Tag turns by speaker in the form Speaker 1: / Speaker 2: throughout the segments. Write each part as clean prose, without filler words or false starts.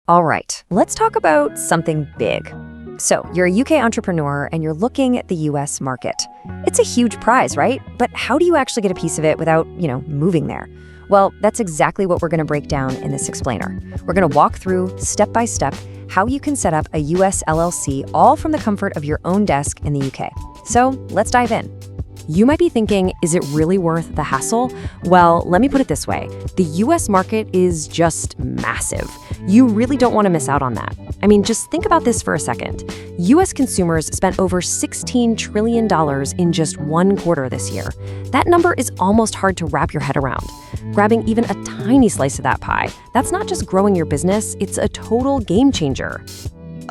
Speaker 1: All right, let's talk about something big. So, you're a UK entrepreneur and you're looking at the US market. It's a huge prize, right? But how do you actually get a piece of it without, moving there? Well, that's exactly what we're going to break down in this explainer. We're going to walk through, step by step, how you can set up a US LLC all from the comfort of your own desk in the UK. So, let's dive in. You might be thinking, is it really worth the hassle? Well, let me put it this way. The US market is just massive. You really don't want to miss out on that. I mean, just think about this for a second. US consumers spent over $16 trillion in just one quarter this year. That number is almost hard to wrap your head around. Grabbing even a tiny slice of that pie, that's not just growing your business, it's a total game changer.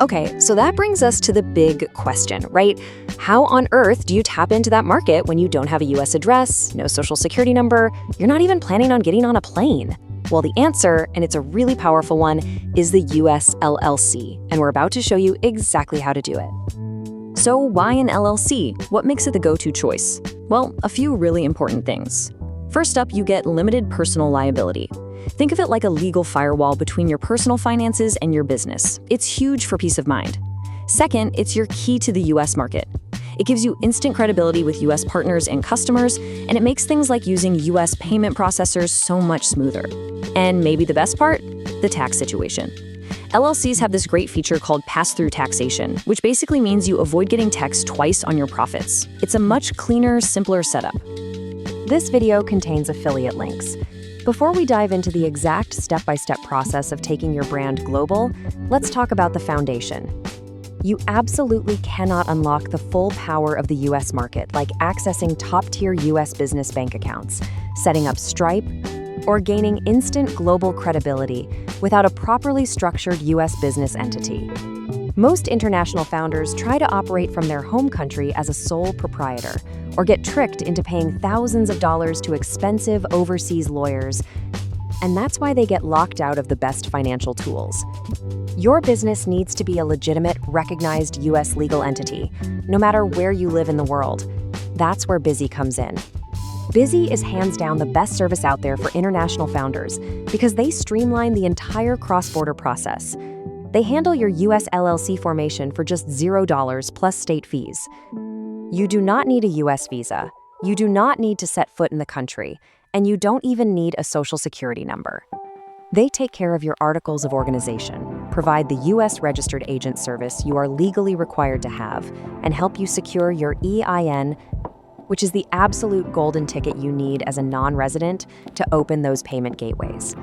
Speaker 1: Okay, so that brings us to the big question, right? How on earth do you tap into that market when you don't have a US address, no social security number, you're not even planning on getting on a plane? Well, the answer, and it's a really powerful one, is the US LLC, and we're about to show you exactly how to do it. So why an LLC? What makes it the go-to choice? Well, a few really important things. First up, you get limited personal liability. Think of it like a legal firewall between your personal finances and your business. It's huge for peace of mind. Second, it's your key to the US market. It gives you instant credibility with US partners and customers, and it makes things like using US payment processors so much smoother. And maybe the best part? The tax situation. LLCs have this great feature called pass-through taxation, which basically means you avoid getting taxed twice on your profits. It's a much cleaner, simpler setup. This video contains affiliate links. Before we dive into the exact step-by-step process of taking your brand global, let's talk about the foundation. You absolutely cannot unlock the full power of the US market, like accessing top-tier US business bank accounts, setting up Stripe, or gaining instant global credibility without a properly structured US business entity. Most international founders try to operate from their home country as a sole proprietor, or get tricked into paying thousands of dollars to expensive overseas lawyers, and that's why they get locked out of the best financial tools. Your business needs to be a legitimate, recognized US legal entity, no matter where you live in the world. That's where Busy comes in. Busy is hands down the best service out there for international founders because they streamline the entire cross-border process. They handle your US LLC formation for just $0 plus state fees. You do not need a US visa, you do not need to set foot in the country, and you don't even need a social security number. They take care of your articles of organization, provide the US registered agent service you are legally required to have, and help you secure your EIN, which is the absolute golden ticket you need as a non-resident to open those payment gateways.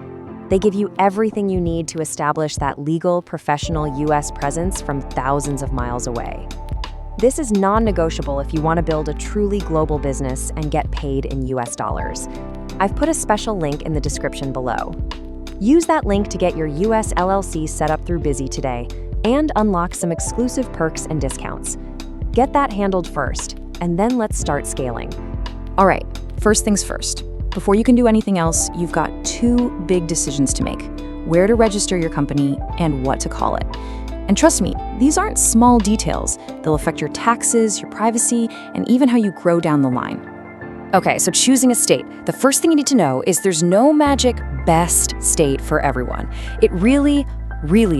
Speaker 1: They give you everything you need to establish that legal, professional US presence from thousands of miles away. This is non-negotiable if you want to build a truly global business and get paid in US dollars. I've put a special link in the description below. Use that link to get your US LLC set up through Busy today and unlock some exclusive perks and discounts. Get that handled first, and then let's start scaling.
Speaker 2: All right, first things first. Before you can do anything else, you've got two big decisions to make: where to register your company and what to call it. And trust me, these aren't small details. They'll affect your taxes, your privacy, and even how you grow down the line. Okay, so choosing a state. The first thing you need to know is there's no magic best state for everyone. It really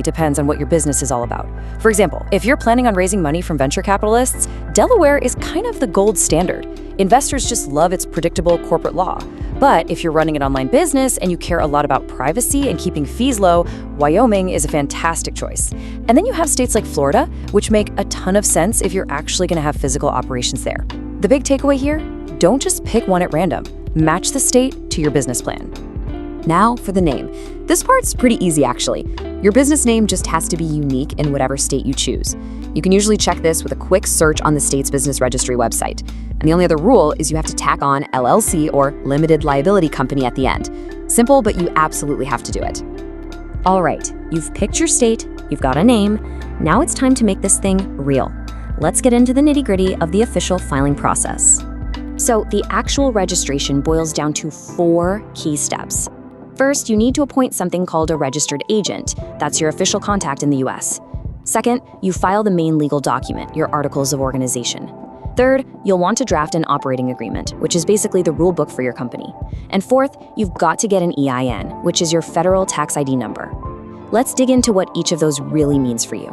Speaker 2: depends on what your business is all about. For example, if you're planning on raising money from venture capitalists, Delaware is kind of the gold standard. Investors just love its predictable corporate law. But if you're running an online business and you care a lot about privacy and keeping fees low, Wyoming is a fantastic choice. And then you have states like Florida, which make a ton of sense if you're actually going to have physical operations there. The big takeaway here: don't just pick one at random. Match the state to your business plan. Now for the name. This part's pretty easy, actually. Your business name just has to be unique in whatever state you choose. You can usually check this with a quick search on the state's business registry website. And the only other rule is you have to tack on LLC, or limited liability company, at the end. Simple, but you absolutely have to do it. All right, you've picked your state, you've got a name. Now it's time to make this thing real. Let's get into the nitty-gritty of the official filing process. So the actual registration boils down to 4 key steps. First, you need to appoint something called a registered agent. That's your official contact in the US. Second, you file the main legal document, your articles of organization. Third, you'll want to draft an operating agreement, which is basically the rule book for your company. And fourth, you've got to get an EIN, which is your federal tax ID number. Let's dig into what each of those really means for you.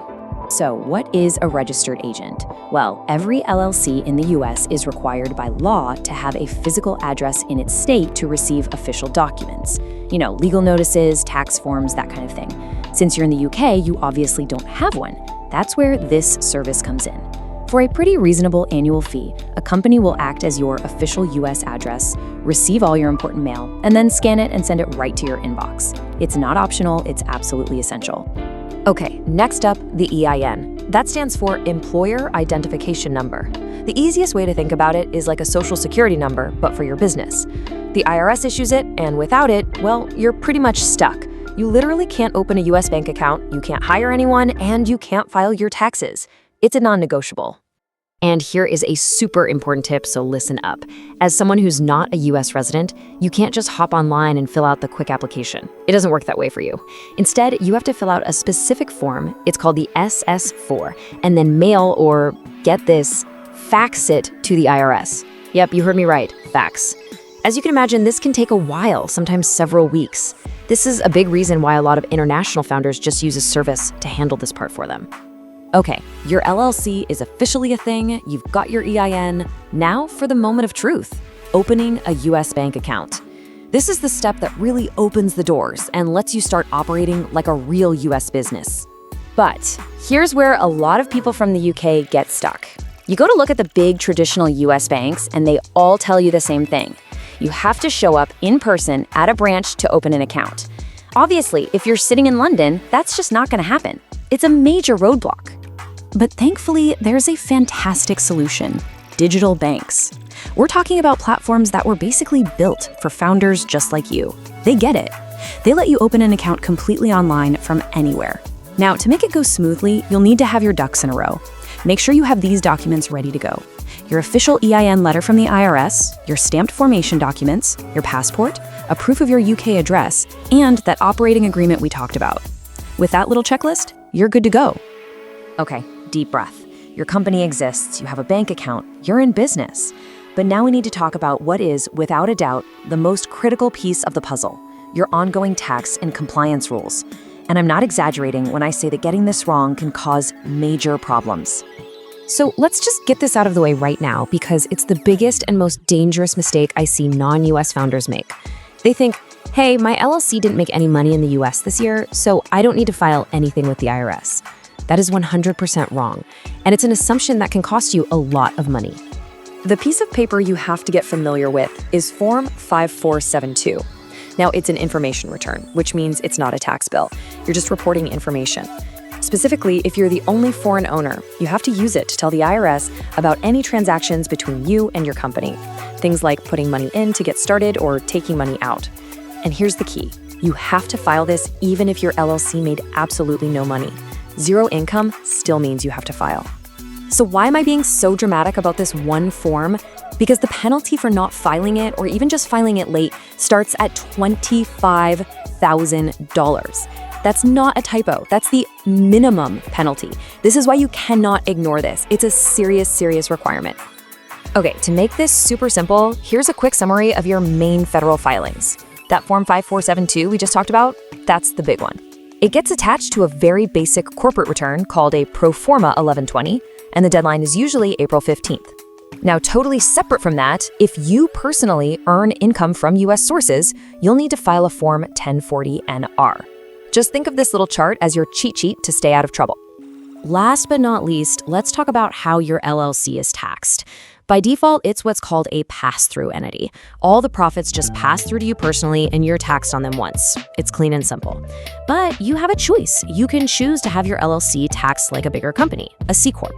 Speaker 2: So, what is a registered agent? Well, every LLC in the US is required by law to have a physical address in its state to receive official documents. Legal notices, tax forms, that kind of thing. Since you're in the UK, you obviously don't have one. That's where this service comes in. For a pretty reasonable annual fee, a company will act as your official US address, receive all your important mail, and then scan it and send it right to your inbox. It's not optional, it's absolutely essential.
Speaker 1: Okay, next up, the EIN. That stands for Employer Identification Number. The easiest way to think about it is like a social security number, but for your business. The IRS issues it, and without it, well, you're pretty much stuck. You literally can't open a US bank account, you can't hire anyone, and you can't file your taxes. It's a non-negotiable. And here is a super important tip, so listen up. As someone who's not a US resident, you can't just hop online and fill out the quick application. It doesn't work that way for you. Instead, you have to fill out a specific form. It's called the SS4, and then mail or, get this, fax it to the IRS. Yep, you heard me right, fax. As you can imagine, this can take a while, sometimes several weeks. This is a big reason why a lot of international founders just use a service to handle this part for them. Okay, your LLC is officially a thing, you've got your EIN. Now for the moment of truth, opening a US bank account. This is the step that really opens the doors and lets you start operating like a real US business. But here's where a lot of people from the UK get stuck. You go to look at the big traditional US banks and they all tell you the same thing. You have to show up in person at a branch to open an account. Obviously, if you're sitting in London, that's just not gonna happen. It's a major roadblock.
Speaker 2: But thankfully, there's a fantastic solution: digital banks. We're talking about platforms that were basically built for founders just like you. They get it. They let you open an account completely online from anywhere. Now, to make it go smoothly, you'll need to have your ducks in a row. Make sure you have these documents ready to go: your official EIN letter from the IRS, your stamped formation documents, your passport, a proof of your UK address, and that operating agreement we talked about. With that little checklist, you're good to go.
Speaker 1: Okay, deep breath. Your company exists, you have a bank account, you're in business. But now we need to talk about what is, without a doubt, the most critical piece of the puzzle: your ongoing tax and compliance rules. And I'm not exaggerating when I say that getting this wrong can cause major problems. So let's just get this out of the way right now, because it's the biggest and most dangerous mistake I see non-US founders make. They think, hey, my LLC didn't make any money in the US this year, so I don't need to file anything with the IRS. That is 100% wrong, and it's an assumption that can cost you a lot of money. The piece of paper you have to get familiar with is Form 5472. Now, it's an information return, which means it's not a tax bill. You're just reporting information. Specifically, if you're the only foreign owner, you have to use it to tell the IRS about any transactions between you and your company. Things like putting money in to get started or taking money out. And here's the key: you have to file this even if your LLC made absolutely no money. Zero income still means you have to file. So why am I being so dramatic about this one form? Because the penalty for not filing it, or even just filing it late, starts at $25,000. That's not a typo. That's the minimum penalty. This is why you cannot ignore this. It's a serious, serious requirement. Okay, to make this super simple, here's a quick summary of your main federal filings. That Form 5472 we just talked about, that's the big one. It gets attached to a very basic corporate return called a Pro Forma 1120, and the deadline is usually April 15th. Now, totally separate from that, if you personally earn income from US sources, you'll need to file a Form 1040-NR. Just think of this little chart as your cheat sheet to stay out of trouble. Last but not least, let's talk about how your LLC is taxed. By default, it's what's called a pass-through entity. All the profits just pass through to you personally, and you're taxed on them once. It's clean and simple. But you have a choice. You can choose to have your LLC taxed like a bigger company, a C Corp.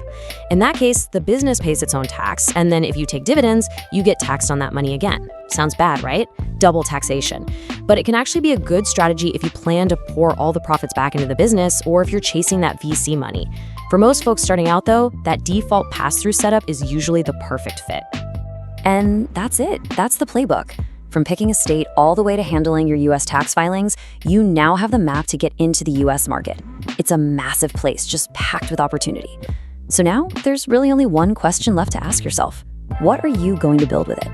Speaker 1: In that case, the business pays its own tax, and then if you take dividends, you get taxed on that money again. Sounds bad, right? Double taxation. But it can actually be a good strategy if you plan to pour all the profits back into the business, or if you're chasing that VC money. For most folks starting out, though, that default pass-through setup is usually the perfect fit. And that's it. That's the playbook. From picking a state all the way to handling your US tax filings, you now have the map to get into the US market. It's a massive place, just packed with opportunity. So now, there's really only one question left to ask yourself. What are you going to build with it?